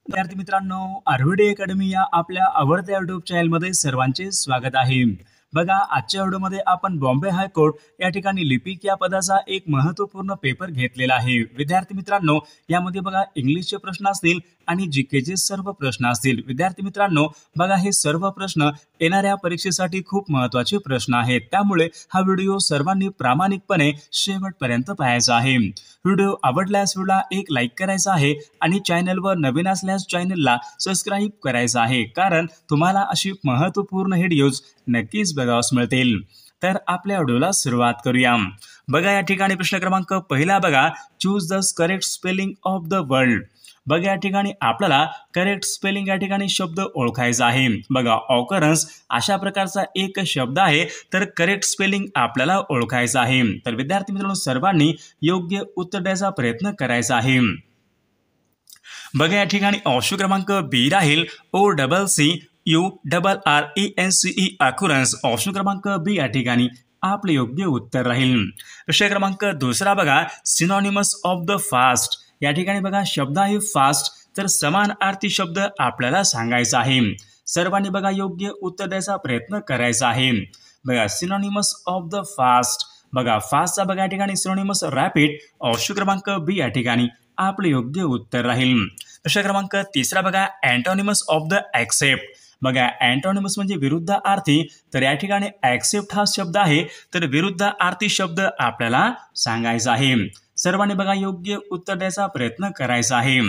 विद्यार्थी मित्रांनो, आर्विडी अकॅडमी या आपल्या आवडत्या युट्यूब चॅनलमध्ये सर्वांचे स्वागत आहे. बघा, आजच्या व्हिडिओमध्ये आपण बॉम्बे हायकोर्ट या ठिकाणी लिपिक या पदाचा एक महत्त्वपूर्ण पेपर घेतलेला आहे. विद्यार्थी मित्रांनो, यामध्ये बघा इंग्लिशचे प्रश्न असतील आणि जीकेचे सर्व प्रश्न असतील. विद्यार्थी मित्रांनो, बघा हे सर्व प्रश्न येणाऱ्या परीक्षेसाठी खूप महत्त्वाचे प्रश्न आहेत. त्यामुळे हा व्हिडिओ सर्वांनी प्रामाणिकपणे शेवटपर्यंत पाहायचा आहे. व्हिडिओ आवडल्यास व्हिडिओला एक लाईक करायचा आहे आणि चॅनलवर नवीन असल्यास चॅनलला सबस्क्राईब करायचं आहे, कारण तुम्हाला अशी महत्त्वपूर्ण व्हिडिओज नक्कीच बघावयास मिळतील. तर आपल्या व्हिडिओला सुरुवात करूया. बघा या ठिकाणी प्रश्न क्रमांक पहिला बघा, choose the correct spelling of the word. बघा या ठिकाणी आपल्याला करेक्ट स्पेलिंग या ठिकाणी शब्द ओळखायचा आहे. बघा ऑकरन्स अशा प्रकारचा एक शब्द आहे, तर करेक्ट स्पेलिंग आपल्याला ओळखायचा आहे. तर विद्यार्थी मित्रांनो, सर्वांनी योग्य उत्तर द्यायचा प्रयत्न करायचा आहे. बघा या ठिकाणी ऑप्शन क्रमांक बी राहील OCCURRENCE ऑकरन्स. ऑप्शन क्रमांक बी या ठिकाणी आपले योग्य उत्तर राहील. प्रश्न क्रमांक दुसरा बघा, सिनॉनिमस ऑफ द फास्ट. या ठिकाणी बघा शब्द आहे फास्ट, तर समानार्थी शब्द आपल्याला सांगायचा आहे. सर्वांनी बघा योग्य उत्तर द्यायचा प्रयत्न करायचा आहे. बघा सिनॉनिमस ऑफ द फास्ट. बघा फास्टचा बघा या ठिकाणी सिनॉनिमस रॅपिड. ऑप्शन क्रमांक बी या ठिकाणी आपले योग्य उत्तर राहील. प्रश्न क्रमांक तिसरा बघा, अँटोनिमस ऑफ द ॲक्सेप्ट. बघा अँटोनिमस म्हणजे विरुद्धार्थी, तर या ठिकाणी ॲक्सेप्ट हा शब्द आहे, तर विरुद्धार्थी शब्द आपल्याला सांगायचा आहे. सर्वांनी बघा योग्य उत्तर द्यायचा प्रयत्न करायचा आहे.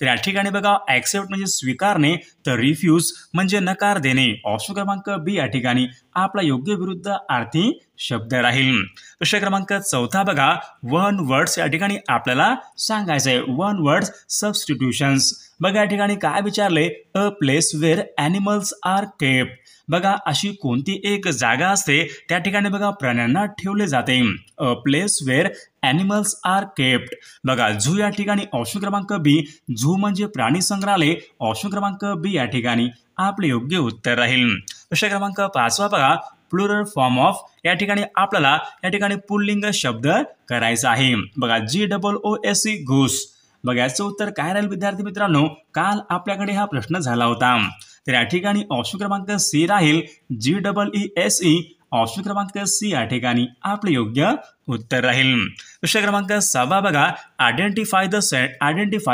तर या ठिकाणी बघा ॲक्सेप्ट म्हणजे स्वीकारणे, तर रिफ्यूज म्हणजे नकार देणे. ऑप्शन क्रमांक बी या ठिकाणी आपला योग्य विरुद्धार्थी शब्द राहील. प्रश्न क्रमांक चौथा बघा, वन वर्ड्स या ठिकाणी आपल्याला सांगायचं आहे. One words substitutions. बघा या ठिकाणी काय विचारले, a place where animals are kept. बघा अशी कोणती एक जागा असते त्या ठिकाणी बघा प्राण्यांना ठेवले जाते. A place where animals are kept. बघा झू या ठिकाणी ऑप्शन क्रमांक बी, झू म्हणजे प्राणी संग्रहालय. ऑप्शन क्रमांक बी या ठिकाणी आपले योग्य उत्तर राहील. प्रश्न क्रमांक पाचवा बघा, प्लुरल फॉर्म ऑफ. या ठिकाणी आपल्याला या ठिकाणी पुल्लिंग शब्द करायचा आहे. बघा GOOSE घोस. बघा याचं उत्तर काय राहील विद्यार्थी मित्रांनो, काल आपल्याकडे हा प्रश्न झाला होता. तर या ठिकाणी ऑप्शन क्रमांक सी राहील GEESE. ऑप्शन क्रमांक सी या ठिकाणी आपले योग्य उत्तर राहील. प्रश्न क्रमांक 6 बघा, आयडेंटिफाय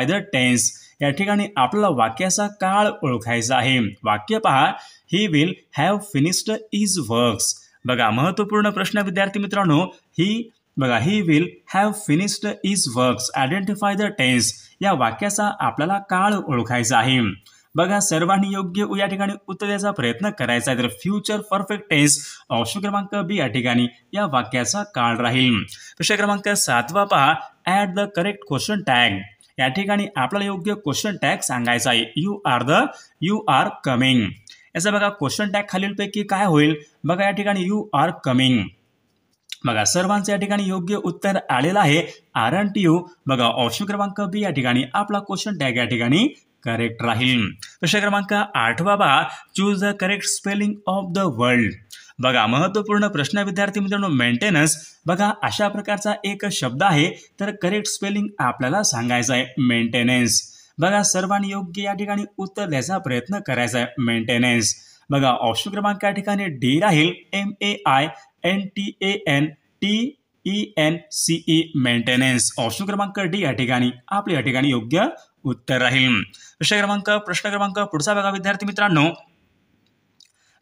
द टेन्स. या ठिकाणी आपल्याला वाक्याचा काळ ओळखायचा आहे. वाक्य पहा, he will have finished his works. बघा महत्त्वपूर्ण प्रश्न विद्यार्थी मित्रांनो, he will have finished his works. Identify the tense या वाक्याचा आपल्याला काळ ओळखायचा आहे. बघा सर्वांनी योग्य या ठिकाणी उत्तर द्यायचा प्रयत्न करायचा आहे. तर फ्युचर परफेक्ट टेन्स. ऑप्शन क्रमांक बी या ठिकाणी या वाक्याचा काळ राहील. प्रश्न क्रमांक 7 पहा, add the correct question tag. या ठिकाणी आपल्याला योग्य क्वेश्चन टॅग सांगायचा आहे. You are coming. याचा बघा क्वेश्चन टॅग खालीलपैकी काय होईल. बघा या ठिकाणी यू आर कमिंग. बघा सर्वांचं या ठिकाणी योग्य उत्तर आलेलं आहे. Aren't you. बघा ऑप्शन क्रमांक बी या ठिकाणी आपला क्वेश्चन टॅग या ठिकाणी करेक्ट राहील. प्रश्न क्रमांक 8 बघा, choose the correct spelling of the world. बघा महत्त्वपूर्ण प्रश्न विद्यार्थी मित्रांनो, मेंटेनन्स. बघा अशा प्रकारचा एक शब्द आहे, तर करेक्ट स्पेलिंग आपल्याला सांगायचं आहे मेंटेनन्स. बघा सर्वांनी योग्य या ठिकाणी उत्तर द्यायचा प्रयत्न करायचा आहे मेंटेनन्स. बघा ऑप्शन क्रमांक या ठिकाणी डी राहील MAINTENCE मेंटेनन्स. ऑप्शन क्रमांक डी या ठिकाणी आपले या ठिकाणी योग्य उत्तर राहील. प्रश्न क्रमांक पुढचा बघा विद्यार्थी मित्रांनो,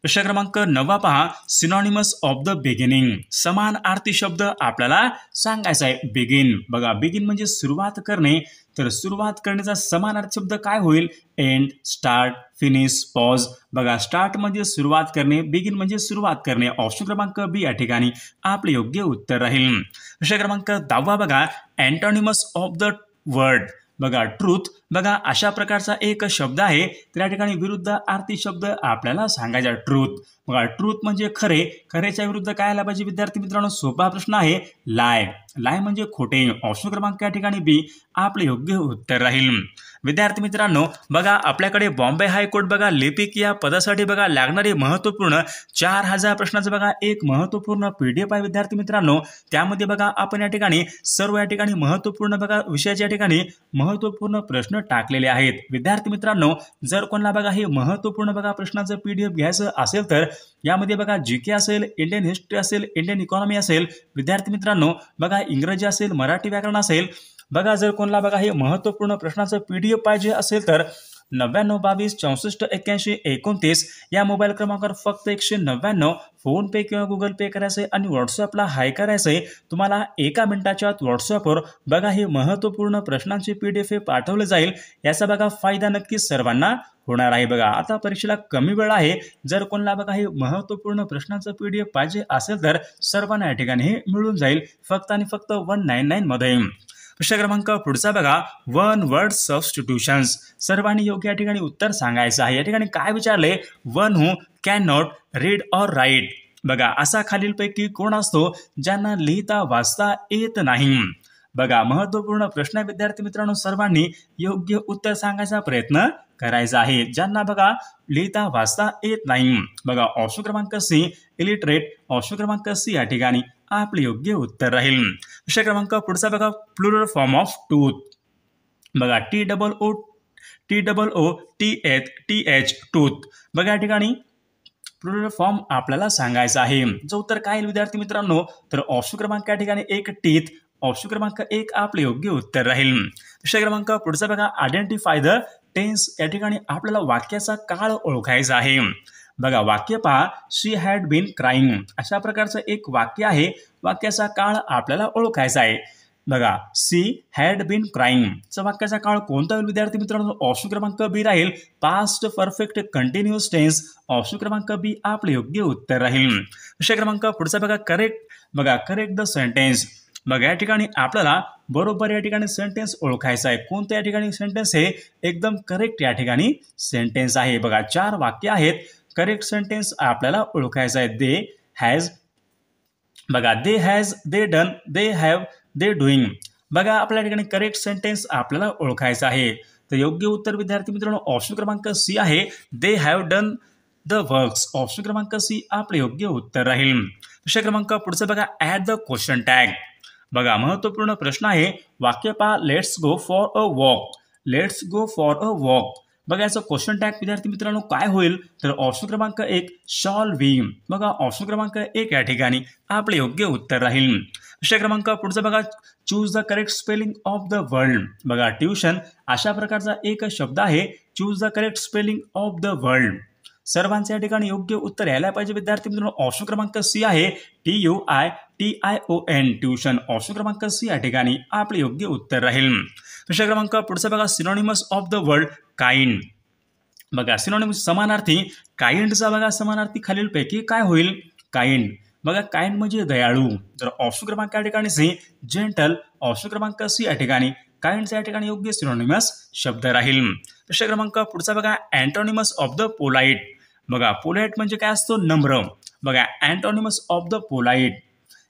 प्रश्न क्रमांक 9 पहा, सिनॉनिमस ऑफ द बिगिनिंग. समानार्थी शब्द आपल्याला सांगायचा आहे. बिगिन. बघा बिगिन म्हणजे सुरुवात करणे, तर सुरुवात करण्याचा समानार्थी शब्द काय होईल. End, start, finish, pause. बघा स्टार्ट म्हणजे सुरुवात करणे, बिगिन म्हणजे सुरुवात करणे. ऑप्शन क्रमांक बी या ठिकाणी आपले योग्य उत्तर राहील. प्रश्न क्रमांक 10 बघा, अँटोनिमस ऑफ द वर्ड. बघा ट्रूथ. बघा अशा प्रकारचा एक शब्द आहे, तर या ठिकाणी विरुद्धार्थी शब्द आपल्याला सांगायचा. ट्रूथ. बघा ट्रूथ म्हणजे खरे. खरेच्या विरुद्ध काय आला पाहिजे विद्यार्थी मित्रांनो, सोपा प्रश्न आहे. लाय. लाय म्हणजे खोटे. ऑप्शन क्रमांक या ठिकाणी बी आपले योग्य उत्तर राहील. विद्यार्थी मित्रांनो बघा आपल्याकडे बॉम्बे हायकोर्ट बघा लिपिक या पदासाठी बघा लागणारे महत्त्वपूर्ण 4000 प्रश्नांचं बघा एक महत्त्वपूर्ण PDF आहे विद्यार्थी मित्रांनो. त्यामध्ये बघा आपण या ठिकाणी सर्व या ठिकाणी महत्त्वपूर्ण बघा विषयाच्या ठिकाणी महत्त्वपूर्ण प्रश्न टाकलेले आहेत. विद्यार्थी मित्रांनो, जर कोणाला बघा हे महत्त्वपूर्ण बघा प्रश्नाचं PDF घ्यायचं असेल तर यामध्ये बघा GK असेल, इंडियन हिस्ट्री असेल, इंडियन इकॉनॉमी असेल, विद्यार्थी मित्रांनो बघा इंग्रजी असेल, मराठी व्याकरण असेल, बघा जर कोणाला बघा हे महत्त्वपूर्ण प्रश्नाचं PDF पाहिजे असेल तर 99 22 64 81 29 या मोबाईल क्रमांकावर फक्त 199 फोन पे किंवा गुगल पे करायचंय आणि व्हॉट्सअपला हाय करायचंय. तुम्हाला 1 मिनिटाच्या आत व्हॉट्सअपवर बघा हे महत्त्वपूर्ण प्रश्नांचे PDF पाठवले जाईल. याचा बघा फायदा नक्कीच सर्वांना होणार आहे. बघा आता परीक्षेला कमी वेळ आहे. जर कोणाला बघा हे महत्त्वपूर्ण प्रश्नांचं PDF पाहिजे असेल तर सर्वांना या ठिकाणी हे मिळून जाईल फक्त आणि फक्त 199 मध्ये. प्रश्न क्रमांक पुढचा बघा, वन वर्ड सबस्टिट्यूशन्स. सर्वांनी योग्य या ठिकाणी उत्तर सांगायचं आहे. या ठिकाणी काय विचारले, one who can not read or write. बघा असा खालीलपैकी कोण असतो ज्यांना लिहिता वाचता येत नाही. बघा महत्त्वपूर्ण प्रश्न आहे विद्यार्थी मित्रांनो, सर्वांनी योग्य उत्तर सांगायचा प्रयत्न करायचा आहे. ज्यांना बघा लिहिता वाचता येत नाही. बघा ऑप्शन क्रमांक C इलिटरेट. ऑप्शन क्रमांक C या ठिकाणी आपले योग्य उत्तर राहील. विषय क्रमांक पुढचा बघा, प्लुरल फॉर्म ऑफ टूथ. बघा TOOTH टूथ. बघा या ठिकाणी प्लुरल फॉर्म आपल्याला सांगायचा आहे. जो उत्तर काय येईल विद्यार्थी मित्रांनो, तर ऑप्शन क्रमांक या ठिकाणी 1 टीथ. ऑप्शन क्रमांक 1 आपले योग्य उत्तर राहील. विषय क्रमांक पुढचा बघा, आयडेंटिफाय द टेन्स. या ठिकाणी आपल्याला वाक्याचा काळ ओळखायचा आहे. बघा वाक्य पहा, शी हॅड बीन क्राईंग. अशा प्रकारचं एक वाक्य आहे. वाक्याचा काळ आपल्याला ओळखायचा आहे. बघा सी हॅड बीन क्राईंग चा वाक्याचा काळ कोणता होईल विद्यार्थी मित्रांनो, ऑप्शन क्रमांक B राहील past perfect continuous tense. Option क्रमांक B आपले योग्य उत्तर राहील. विषय क्रमांक पुढचा बघा, करेक्ट. बघा करेक्ट द सेंटेन्स. बघा या ठिकाणी आपल्याला बरोबर या ठिकाणी सेंटेन्स ओळखायचा आहे. कोणतं या ठिकाणी सेंटेन्स हे एकदम करेक्ट या ठिकाणी सेंटेन्स आहे. बघा 4 वाक्य आहेत. करेक्ट सेंटेन्स आपल्याला ओळखायचा आहे. They has. बघा they has, they done, they have, they doing. बघा आपल्या ठिकाणी करेक्ट सेंटेन्स आपल्याला ओळखायचा आहे. तर योग्य उत्तर विद्यार्थी मित्रांनो ऑप्शन क्रमांक C आहे. They have done the works. Option क्रमांक C आपले योग्य उत्तर राहील. विषय क्रमांक पुढचा बघा, ॲट द क्वेश्चन टॅग. बघा महत्त्वपूर्ण प्रश्न आहे. वाक्य पहा, let's go for a walk. Let's go for a walk. बघा याचं क्वेश्चन टॅग विद्यार्थी मित्रांनो काय होईल, तर ऑप्शन क्रमांक 1 शॉल वी. बघा ऑप्शन क्रमांक 1 या ठिकाणी आपले योग्य उत्तर राहील. विषय क्रमांक पुढचा बघा, choose the correct spelling of the world. बघा ट्युशन अशा प्रकारचा एक शब्द आहे. Choose the correct spelling of the world. सर्वांचे या ठिकाणी योग्य उत्तर यायला पाहिजे विद्यार्थी मित्रांनो. ऑप्शन क्रमांक C आहे TUITION ट्युशन. ऑप्शन क्रमांक C या ठिकाणी आपले योग्य उत्तर राहील. विषय क्रमांक पुढचा बघा, synonymous of the word kind. बघा सिनोनिमस समानार्थी. काइंडचा बघा समानार्थी खालीलपैकी काय होईल, काइंड. बघा काइंड म्हणजे दयाळू. तर ऑप्शन क्रमांक या ठिकाणी C जेंटल. ऑप्शन क्रमांक C या ठिकाणी काइंडचा या ठिकाणी योग्य सिनोनिमस शब्द राहील. विषय क्रमांक पुढचा बघा, अँटोनिमस ऑफ द पोलाइट. बघा पोलाइट म्हणजे काय असतो, नम्र. बघा अँटोनिमस ऑफ द पोलाइट.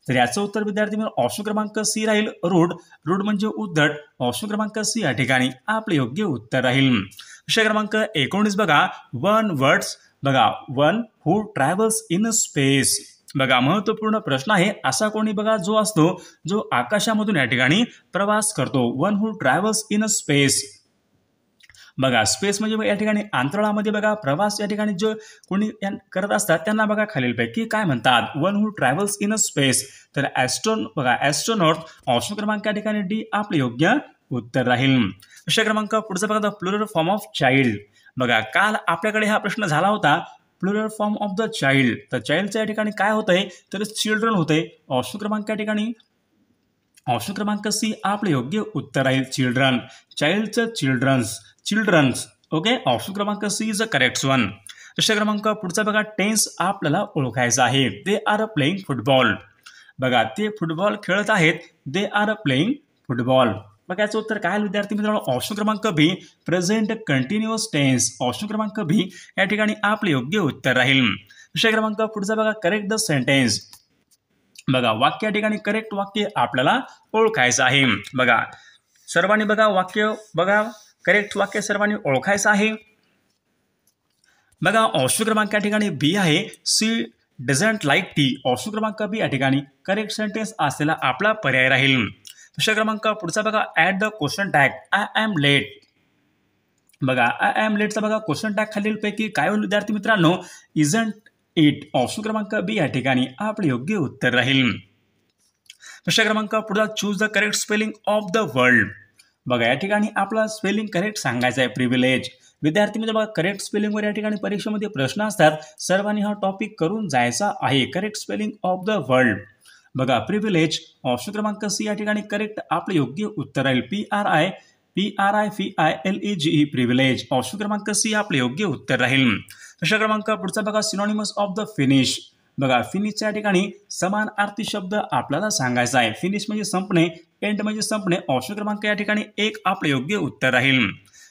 तर याचं उत्तर विद्यार्थी मित्रांनो ऑप्शन क्रमांक C राहील रूड. रूड म्हणजे उद्धट. ऑप्शन क्रमांक C या ठिकाणी आपले योग्य उत्तर राहील. विषय क्रमांक 19 बघा, वन वर्ड्स. बघा one who travels in space. बघा महत्त्वपूर्ण प्रश्न आहे. असा कोणी बघा जो असतो जो आकाशामधून या ठिकाणी प्रवास करतो. One who travels in space. बघा स्पेस म्हणजे या ठिकाणी अंतराळामध्ये बघा प्रवास या ठिकाणी जो कोणी करत असतात त्यांना बघा खालीलपैकी काय म्हणतात, one who travels in space. तर बघा ॲस्ट्रोनॉट. ऑप्शन क्रमांक या ठिकाणी D आपले योग्य उत्तर राहील. विषय क्रमांक पुढचा बघा, the plural form of child. बघा काल आपल्याकडे हा प्रश्न झाला होता, plural form of the child. तर चाइल्डच्या या ठिकाणी काय होतंय, तर चिल्ड्रन होते. ऑप्शन क्रमांक या ठिकाणी ऑप्शन क्रमांक C आपले योग्य उत्तर राहील. चिल्ड्रन. चाइल्डचं चिल्ड्रन्स. चिल्ड्रन्स. ओके. ऑप्शन क्रमांक C is a correct one. विषय क्रमांक पुढचा बघा, टेन्स आपल्याला ओळखायचा आहे. They are playing football. बघा ते फुटबॉल खेळत आहेत. They are playing football. बघा याचं उत्तर काय विद्यार्थी मित्रांनो, ऑप्शन क्रमांक B present continuous tense. Option क्रमांक B या ठिकाणी आपले योग्य उत्तर राहील. विषय क्रमांक पुढचा बघा, करेक्ट द सेंटेन्स. बघा वाक्य या ठिकाणी करेक्ट वाक्य आपल्याला ओळखायचं आहे. बघा सर्वांनी बघा वाक्य बघा करेक्ट वाक्य सर्वांनी ओळखायचं आहे. बघा ऑप्शन क्रमांक या ठिकाणी B आहे. She doesn't like tea. Option क्रमांक B या ठिकाणी करेक्ट सेंटेन्स असलेला आपला पर्याय राहील. विषय क्रमांक पुढचा बघा, add the question tag. I am late. बघा आय एम लेटचा बघा क्वेश्चन टॅग खालीलपैकी काय होईल विद्यार्थी मित्रांनो, इजंट इट ऑप्शन क्रमांक बी या ठिकाणी आपले योग्य उत्तर राहील. प्रश्न क्रमांक पुढचा choose the correct spelling of the world. बघा या ठिकाणी आपला स्पेलिंग करेक्ट सांगायचा आहे. प्रिव्हिलेज विद्यार्थी मित्र बघा करेक्ट स्पेलिंगवर या ठिकाणी परीक्षेमध्ये प्रश्न असतात. सर्वांनी हा टॉपिक करून जायचा आहे. Correct spelling of the world. बघा प्रिव्हिलेज ऑप्शन क्रमांक सी या ठिकाणी करेक्ट आपले योग्य उत्तर राहील. PRIVILEGE प्रिव्हिलेज ऑप्शन क्रमांक सी आपले योग्य उत्तर राहील. प्रश्न क्रमांक पुढचा बघा सिनॉनिमस ऑफ द फिनिश. बघा फिनिशच्या ठिकाणी समानार्थी शब्द आपल्याला सांगायचा आहे. फिनिश म्हणजे संपणे, एंड म्हणजे संपणे. ऑप्शन क्रमांक या ठिकाणी एक आपले योग्य उत्तर राहील.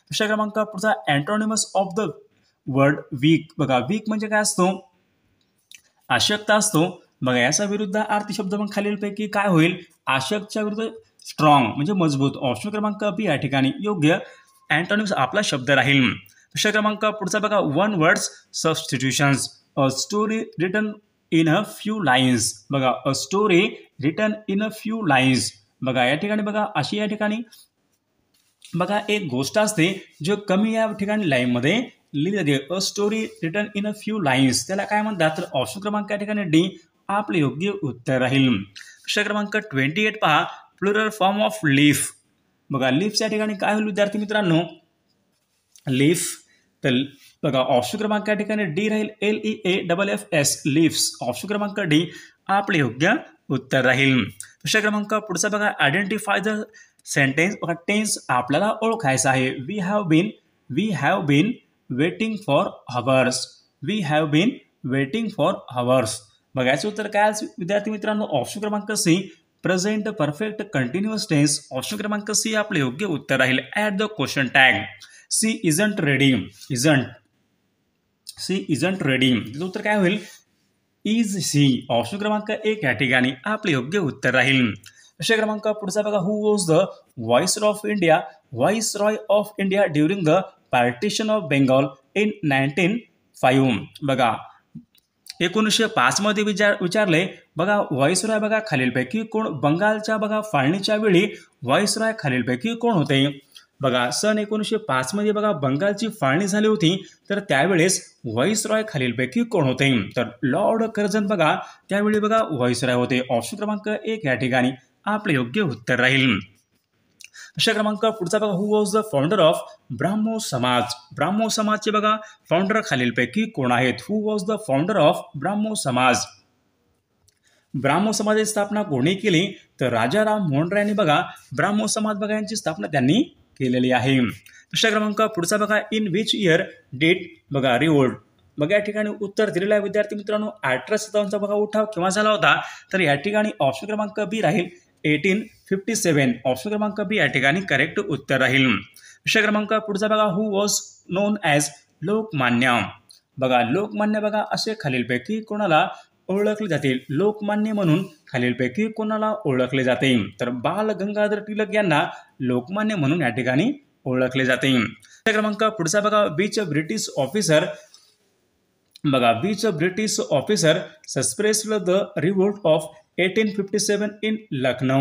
प्रश्न क्रमांक पुढचा अँटोनिमस ऑफ द वर्ड वीक. बघा वीक म्हणजे काय असतो, अशक्त असतो. बघा याचा विरुद्ध अर्थी शब्द मग खालीलपैकी काय होईल, अशक्तच्या विरुद्ध स्ट्रॉंग म्हणजे मजबूत. ऑप्शन क्रमांक बी या ठिकाणी योग्य अँटोनिम्स आपला शब्द राहील. प्रश्न क्रमांक पुढचा बघा one words substitutions. A story written in a few lines. बघा a story written in a few lines. बघा या ठिकाणी बघा अशी या ठिकाणी बघा एक गोष्ट असते जो कमी या ठिकाणी लाईनमध्ये लिहिली जाते. अ story written in a few lines त्याला काय म्हणतात, तर ऑप्शन क्रमांक या ठिकाणी डी आपले योग्य उत्तर राहील. प्रश्न क्रमांक 28 पहा प्लुरल फॉर्म ऑफ लीफ. बघा लीफच्या ठिकाणी काय होईल विद्यार्थी मित्रांनो, लीफ. तर बघा ऑप्शन क्रमांक या ठिकाणी डी राहील. LEAFFS leaves. ऑप्शन क्रमांक डी आपले योग्य उत्तर राहील. प्रश्न क्रमांक पुढचा बघा आयडेंटिफाय द सेंटेन्स. बघा टेन्स आपल्याला ओळखायचा आहे. We have been waiting for hours. We have been waiting for hours. बघा याचं उत्तर काय विद्यार्थी मित्रांनो, ऑप्शन क्रमांक C present perfect continuous tense. Option क्रमांक सी आपले योग्य उत्तर राहील. Add the question tag. She isn't ready. She isn't ready. तिचं उत्तर काय होईल, इज सी. ऑप्शन क्रमांक एक या ठिकाणी आपले योग्य उत्तर राहील. प्रश्न क्रमांक पुढचा बघा who was the viceroy of India during the partition of Bengal in 1905. बघा 1905 मध्ये विचारले. बघा व्हॉइसरॉय बघा खालीलपैकी कोण, बंगालच्या बघा फाळणीच्या वेळी व्हॉइसरॉय खालीलपैकी कोण होते. बघा सन 1905 मध्ये बघा बंगालची फाळणी झाली होती, तर त्यावेळेस व्हॉइसरॉय खालीलपैकी कोण होते, तर लॉर्ड कर्झन बघा त्यावेळी बघा व्हॉइसरॉय होते. ऑप्शन क्रमांक एक या ठिकाणी आपले योग्य उत्तर राहील. प्रश्न क्रमांक पुढचा बघा who was the founder of Brahmo Samaj. Brahmo समाजचे बघा फाउंडर खालीलपैकी कोण आहेत. Who was the founder of Brahmo Samaj. Brahmo समाजाची स्थापना कोणी केली, तर राजाराम मोहन राय यांनी बघा ब्राह्मो समाज बघा यांची स्थापना त्यांनी केलेली आहे. प्रश्न क्रमांक पुढचा बघा इन विच इयर डिड बघा रिवोल्ट. बघा या ठिकाणी उत्तर दिलेलं आहे विद्यार्थी मित्रांनो. 1857 बघा उठाव केव्हा झाला होता, तर या ठिकाणी ऑप्शन क्रमांक बी राहील 1857. ऑप्शन क्रमांक बी या ठिकाणी करेक्ट उत्तर राहील. प्रश्न क्रमांक पुढचा बघा who was non as Lokmanya. बघा लोकमान्य बघा असे खालीलपैकी कोणाला ओळखले जाते. लोकमान्य म्हणून खालीलपैकी कोणाला ओळखले जाते, तर बाल गंगाधर टिळक यांना लोकमान्य म्हणून या ठिकाणी ओळखले जाते. प्रश्न क्रमांक पुढचा बघा विच ब्रिटिश ऑफिसर. बघा which British officer suppressed the revolt of 1857 in Lucknow.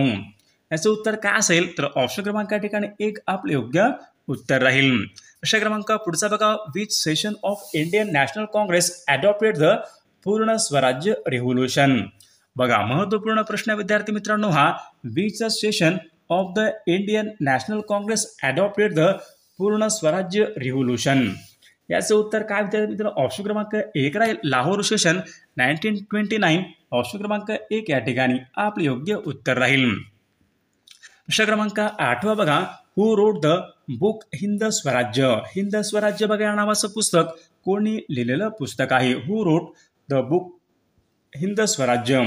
याचं उत्तर काय असेल, तर ऑप्शन क्रमांक या ठिकाणी एक आपले योग्य उत्तर राहील. प्रश्न क्रमांक पुढचा बघा which session of Indian national Congress adopted the पूर्ण स्वराज्य रिव्होल्युशन. बघा महत्वपूर्ण प्रश्न विद्यार्थी मित्रांनो हा, which session of the Indian national Congress adopted the पूर्ण स्वराज्य रिव्होल्युशन. याचं उत्तर काय विद्यार्थी मित्रांनो, ऑप्शन क्रमांक एक राहील लाहोर सेशन 1929. ऑप्शन क्रमांक एक या ठिकाणी आपले योग्य उत्तर राहील. प्रश्न क्रमांक 8 बघा who wrote the book Hind स्वराज्य. हिंद स्वराज्य बघा या नावाचं पुस्तक कोणी लिहिलेलं पुस्तक आहे. Who wrote the book Hind स्वराज्य.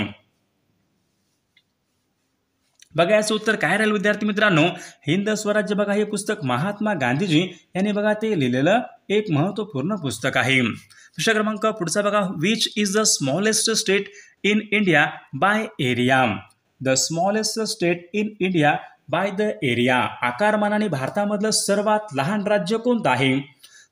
बघा याचं उत्तर काय राहील विद्यार्थी मित्रांनो, हिंद स्वराज्य बघा हे पुस्तक महात्मा गांधीजी यांनी बघा ते लिहिलेलं एक महत्वपूर्ण पुस्तक आहे. प्रश्न क्रमांक पुढचा बघा which is the smallest state in India by area. The smallest state in India by the area. आकारमानाने भारतामधलं सर्वात लहान राज्य कोणतं आहे,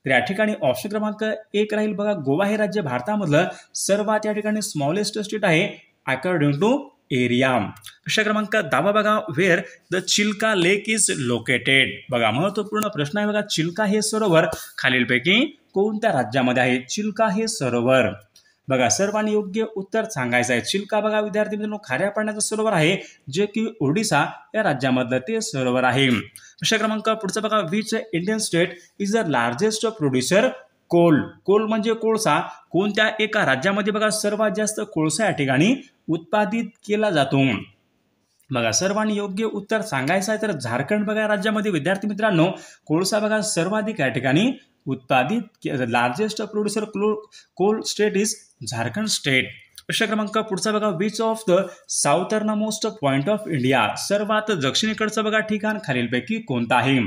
तर या ठिकाणी ऑप्शन क्रमांक एक राहील बघा गोवा हे राज्य भारतामधलं सर्वात या ठिकाणी स्मॉलेस्ट स्टेट आहे अकॉर्डिंग टू एरिया. प्रश्न क्रमांक 10 बघा, where the Chilka lake is located. बघा महत्वपूर्ण प्रश्न आहे बघा, चिल्का हे सरोवर खालीलपैकी कोणत्या राज्यामध्ये आहे? चिल्का हे सरोवर बघा सर्वांनी योग्य उत्तर सांगायचं आहे. चिल्का बघा विद्यार्थी मित्रांनो खाऱ्या पाण्याचं सरोवर आहे, जे की ओडिसा या राज्यामधलं ते सरोवर आहे. प्रश्न क्रमांक पुढचा बघा, which Indian state is the largest producer coal. Coal म्हणजे कोळसा. कोणत्या एका राज्यामध्ये बघा सर्वात जास्त कोळसा या ठिकाणी उत्पादित केला जातो? बघा सर्वांनी योग्य उत्तर सांगायचं आहे. तर झारखंड बघा राज्यामध्ये विद्यार्थी मित्रांनो कोळसा बघा सर्वाधिक या ठिकाणी उत्पादित largest producer coal state is Jharkhand state. प्रश्न क्रमांक पुढचा बघा, which of the southern most point of India. सर्वात दक्षिणेकडचं बघा ठिकाण खालीलपैकी कोणतं आहे?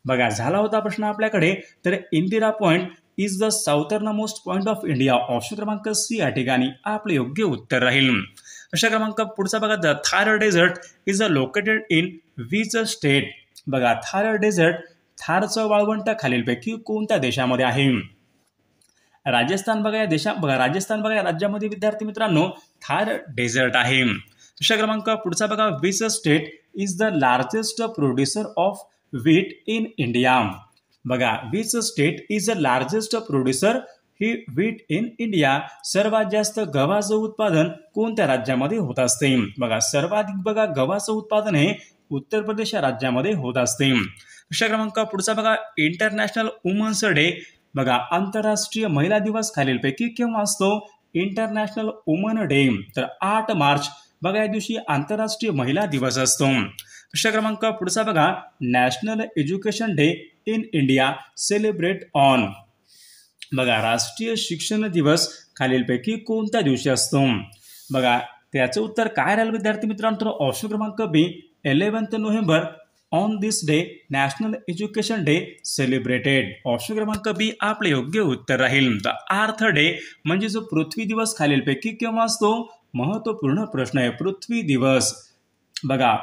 बघा झाला होता प्रश्न आपल्याकडे, तर Indira point is the southern most point of India. Option क्रमांक सी या ठिकाणी आपले योग्य उत्तर राहील. प्रश्न क्रमांक पुढचा बघा, the Thar desert is located in which state. बघा थार डेझर्ट थारचं वाळवंट खालीलपैकी कोणत्या देशामध्ये आहे? राजस्थान बघा या राज्यामध्ये विद्यार्थी मित्रांनो थार डेझर्ट आहे. प्रश्न क्रमांक पुढचा बघा, which state is the largest producer of wheat in India. बघा which state is the largest producer ही व्हीट इन इंडिया. सर्वात जास्त गव्हाचं उत्पादन कोणत्या राज्यामध्ये होत असते? बघा सर्वाधिक बघा गव्हाचं उत्पादन हे उत्तर प्रदेश या राज्यामध्ये होत असते. प्रश्न क्रमांक पुढचा बघा, इंटरनॅशनल वुमन्स डे. बघा आंतरराष्ट्रीय महिला दिवस खालीलपैकी केव्हा असतो? International woman day. तर 8 मार्च बघा या दिवशी आंतरराष्ट्रीय महिला दिवस असतो. प्रश्न क्रमांक पुढचा बघा, national education day in India celebrate on. बघा राष्ट्रीय शिक्षण दिवस खालीलपैकी कोणत्या दिवशी असतो? बघा त्याचं उत्तर काय राहील विद्यार्थी मित्रांनो? ऑप्शन क्रमांक बी 11 November. On this day national education day celebrated. Option क्रमांक बी आपले योग्य उत्तर राहील. द अर्थ डे म्हणजे जो पृथ्वी दिवस खालीलपैकी केव्हा असतो? महत्वपूर्ण प्रश्न आहे. पृथ्वी दिवस बघा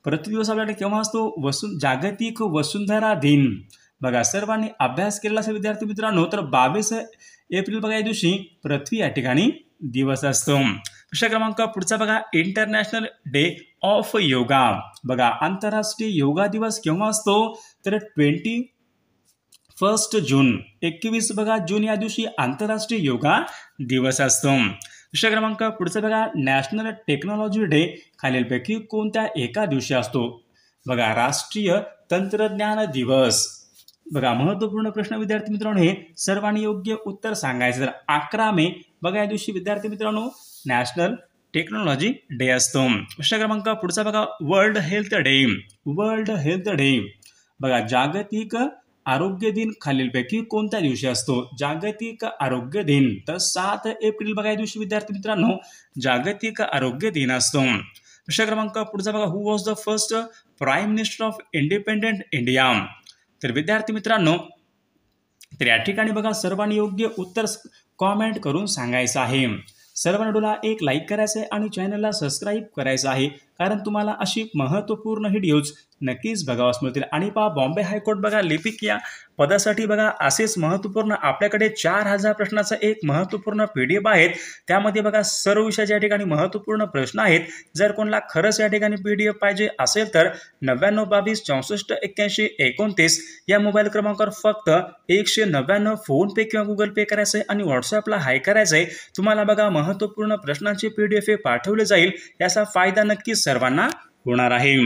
पृथ्वी दिवस आपल्याकडे केव्हा असतो? जागतिक वसुंधरा दिन. बघा सर्वांनी अभ्यास केलेला असेल विद्यार्थी मित्रांनो, तर 22 एप्रिल बघा या दिवशी पृथ्वी या ठिकाणी दिवस असतो. प्रश्न क्रमांक पुढचा बघा, इंटरनॅशनल डे ऑफ योगा. बघा आंतरराष्ट्रीय योगा दिवस केव्हा असतो? तर 21 जून 21 बघा जून या दिवशी आंतरराष्ट्रीय योगा दिवस असतो. प्रश्न क्रमांक पुढचा बघा, नॅशनल टेक्नॉलॉजी डे खालीलपैकी कोणत्या एका दिवशी असतो? बघा राष्ट्रीय तंत्रज्ञान दिवस. बघा महत्वपूर्ण प्रश्न विद्यार्थी मित्रांनो, हे सर्वांनी योग्य उत्तर सांगायचं. तर 11 मे बघा या दिवशी विद्यार्थी मित्रांनो नॅशनल टेक्नॉलॉजी डे असतो. प्रश्न क्रमांक पुढचा बघा, world health day. World health day बघा जागतिक आरोग्य दिन खालीलपैकी कोणत्या दिवशी असतो? जागतिक आरोग्य दिन. तर 7 एप्रिल बघा या दिवशी विद्यार्थी मित्रांनो जागतिक आरोग्य दिन असतो. प्रश्न क्रमांक पुढचा बघा, who was the first prime minister of independent India. तर विद्यार्थी मित्रांनो तर या ठिकाणी बघा सर्वांनी योग्य उत्तर कॉमेंट करून सांगायचं आहे. सर्व व्हिडिओला एक लाईक करायचं आहे आणि चॅनलला सबस्क्राईब करायचं आहे, कारण तुम्हाला अशी महत्त्वपूर्ण व्हिडिओज नक्कीच बघावास मिळतील. आणि पहा बॉम्बे हायकोर्ट बघा लिपिक या पदासाठी बघा असेच महत्त्वपूर्ण आपल्याकडे 4000 प्रश्नाचा एक महत्त्वपूर्ण PDF आहेत. त्यामध्ये बघा सर्व विषयाच्या ठिकाणी महत्त्वपूर्ण प्रश्न आहेत. जर कोणाला खरंच या ठिकाणी PDF पाहिजे असेल तर 9922 64 81 29 या मोबाईल क्रमांकावर फक्त 199 फोन पे किंवा गुगल पे करायचं आहे आणि व्हॉट्सअपला हाय करायचं आहे. तुम्हाला बघा महत्त्वपूर्ण प्रश्नांचे PDF पाठवले जाईल. याचा फायदा नक्कीच सर्वांना होणार आहे.